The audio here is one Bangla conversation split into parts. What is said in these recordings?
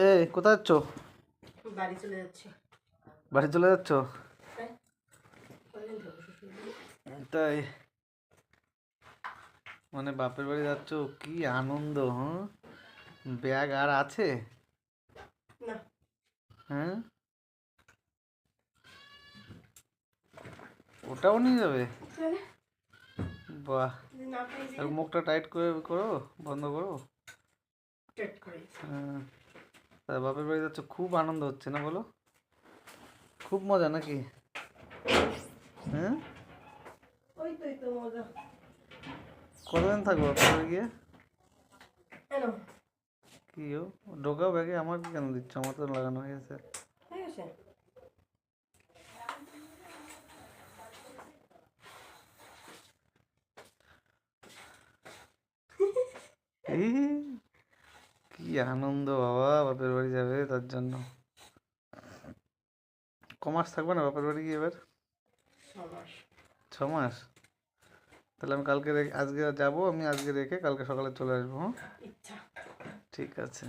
এই কোথায় যাচ্ছ? বাড়ি চলে যাচ্ছি। বাড়ি চলে যাচ্ছ? তাই মানে বাপের বাড়ি যাচ্ছ, কি আনন্দ! হ্যাঁ, ব্যাগ আর আছে? না। হ্যাঁ, ওটাও নিয়ে যাবে? বাহ, আর মুখটা টাইট করে করো, বন্ধ করো। হ্যাঁ, তা বাপের বাড়ি যাচ্ছ, খুব আনন্দ হচ্ছে না বলো? খুব মজা নাকি? হ্যাঁ, মজা। কতদিন থাকবো বাপের বাড়ি গিয়ে? কেন? কি ও ঢোকাও ব্যাগে? আমার কেন দিচ্ছ? আমার তো লাগানো হয়ে গেছে। ঠিক আছে। এই কি আনন্দ বাবা, বাপের বাড়ি যাবে তার জন্য। কমাস থাকবে না বাপের বাড়ি গিয়ে এবার? 6 মাস? তাহলে আমি কালকে আজকে যাবো, আমি আজকে রেখে কালকে সকালে চলে আসবো। হ্যাঁ, ঠিক আছে,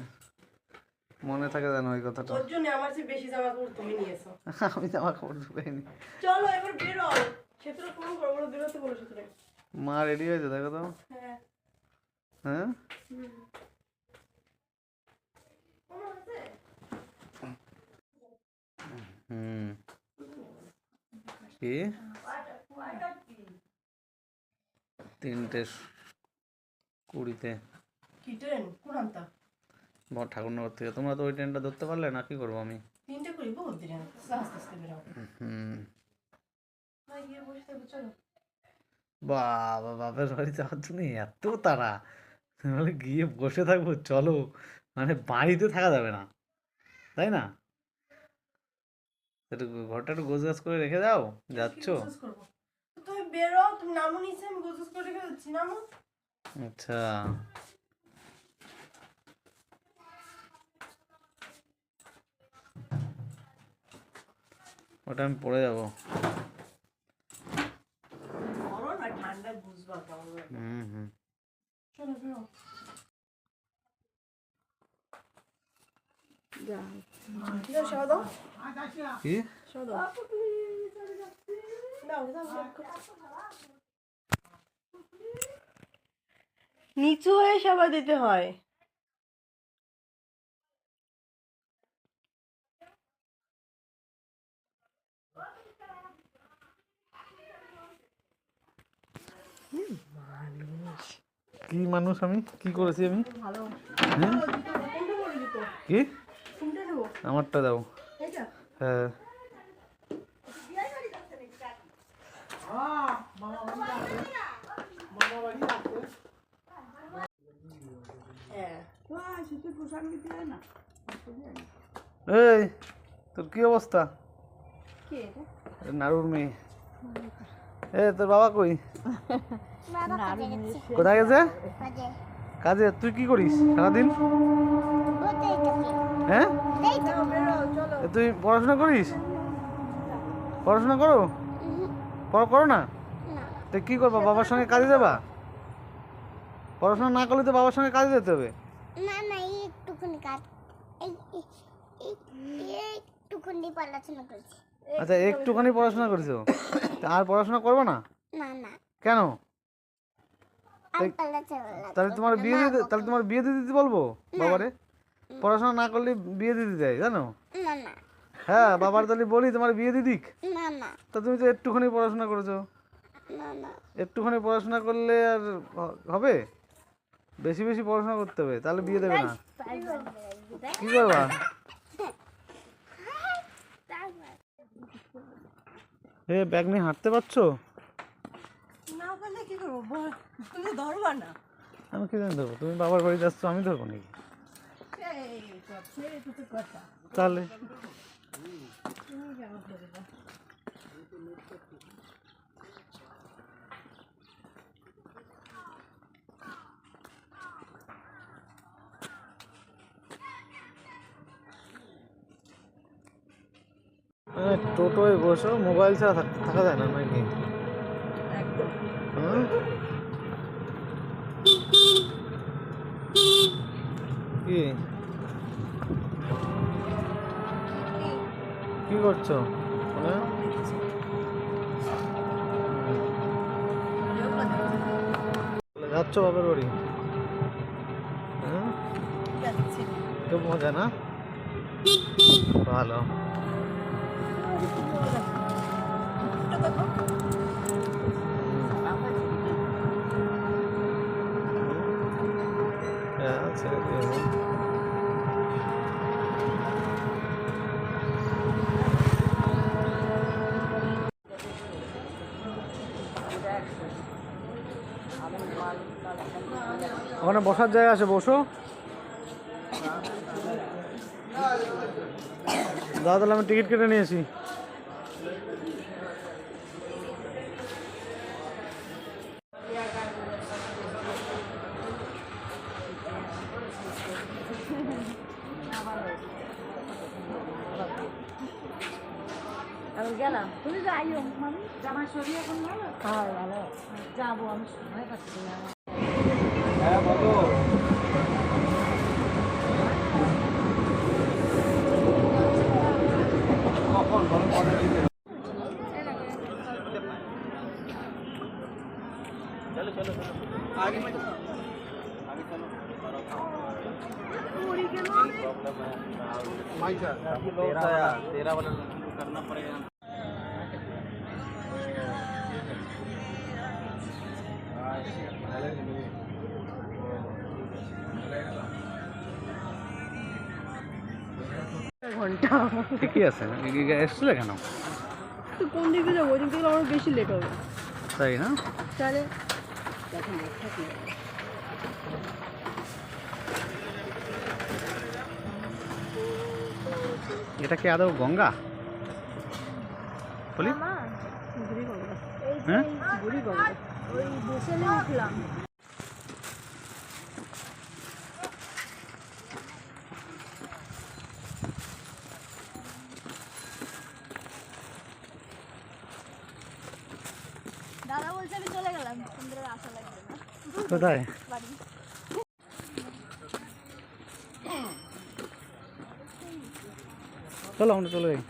মনে থাকে যেন ওই কথাটা। তোর জন্য আমার চেয়ে বেশি জামা কাপড় তুমি নিয়েছো। আমি জামা কাপড় ঢুকাইনি। চলো এবার বেরো। সেতুরে ফোন করো, বলো বেরোতে বলো সেতুরে। মা রেডি হয়েছে দেখো তো। হ্যাঁ। হ্যাঁ, হুম, কি 3:20 কি ট্রেন? কোন আনতা? ঠাকুরনগর থেকে। তোমরা তো ওই ট্রেনটা ধরতে পারলে না, কি করবো আমি? 3টে করি বহুত দিন আস্তে আস্তে বেরো। হুম, ভাই গিয়ে বসে থাকো, চলো। বাবা, বাপের বাড়ি যাওয়ার জন্য এত তাড়া? তাহলে গিয়ে বসে থাকবো, চলো। মানে বাড়িতে থাকা যাবে না, তাই না? একটু ঘরটা একটু গোছগাছ করে রেখে দাও, যাচ্ছ। তুমি বেরো, তুমি নামো নিচে, আমি গোছগাছ করে রেখে দিচ্ছি, নামো। আচ্ছা, ওটা আমি পড়ে যাবো। গরম আর ঠান্ডা বুঝবা কেমন লাগে। হুম, চলো বেরো। কি নিচু হয়ে সেবা দিতে হয়। কি মানুষ আমি? কি করেছি আমি? ভালো। হ্যাঁ, কি কোনটা নেবো? আমারটা দাও। এটা? হ্যাঁ, এই তোর কি অবস্থা? নাড়ুর মেয়ে। এ তোর বাবা কই? কোথায় গেছে? কাজে। তুই কি করিস সারাদিন? হ্যাঁ, তুই পড়াশোনা করিস? পড়াশোনা করো? করো না? তুই কি করবা? বাবার সঙ্গে কাজে যাবা? পড়াশোনা না করলে তো বাবার সঙ্গে কাজে যেতে হবে। না না, একটুখানি কাজ, একটুখানি পড়াশোনা করছি। আচ্ছা, একটুখানি পড়াশোনা করেছো, আর পড়াশোনা করবে না? না না, কেন? তাহলে তাহলে তোমার বিয়ে দিয়ে দিতে বলবো বাবারে? পড়াশোনা না করলে বিয়ে দিতে দেয়, জানো? না না হ্যাঁ, বাবার তাহলে বলি তোমার বিয়ে দিয়ে দিক। না না তা তুমি তো একটুখানি পড়াশোনা করেছো। না না, একটুখানি পড়াশোনা করলে আর হবে? বেশি বেশি পড়াশোনা করতে হবে, তাহলে বিয়ে দেবে না। কি করবা? এ ব্যাগ নিয়ে হাঁটতে পারছো? না পারলে কি করবো? তুমি ধরবা না। আমি কি জানি ধরবো? তুমি বাবার বাড়ি যাচ্ছ, আমি ধরবো নাকি? তাহলে টোটোয় বসো, মোবাইল ছাড়া থাকা যায় না নাকি? হুম, কি কি করছো বলে? যাচ্ছ বাবার বাড়ি? হ্যাঁ, যাচ্ছি। খুব মজা না? ভালো। এটা দেখো। হ্যাঁ, ছেড়ে দিয়ে যাবো। ওখানে বসার জায়গা আছে, বসো। দাদা তাহলে আমি টিকিট কেটে নিয়েছি। আমি গেলাম, তুমি যাইও মামি। জামাই শরীর এখন ভালো? হ্যাঁ ভালো। যাবো, আমি সময় পাচ্ছি না। হ্যাঁ বলো। কখন বলো, কটা দিতে? चलो चलो चलो आगे में आगे चलो प्रॉब्लम है माइक तेरा वाला करना पड़ेगा। ঘন্টা ঠিকই আছে। এসছিলে কেন? তো কোন দিকে যাবো? ওই দিক থেকে আমার বেশি লেট হবে। তাই না? তাহলে দেখো না, থাকি। এটা কি আদৌ গঙ্গা? বলি বুড়ি গঙ্গা। হ্যাঁ, বুড়ি গঙ্গা। ওই বসেলে উঠলাম। দাদা বলছে আমি চলে গেলাম, সুন্দর আশা লাগবে না। কোথায়? বাড়ি। চলো আমরা চলে যাই।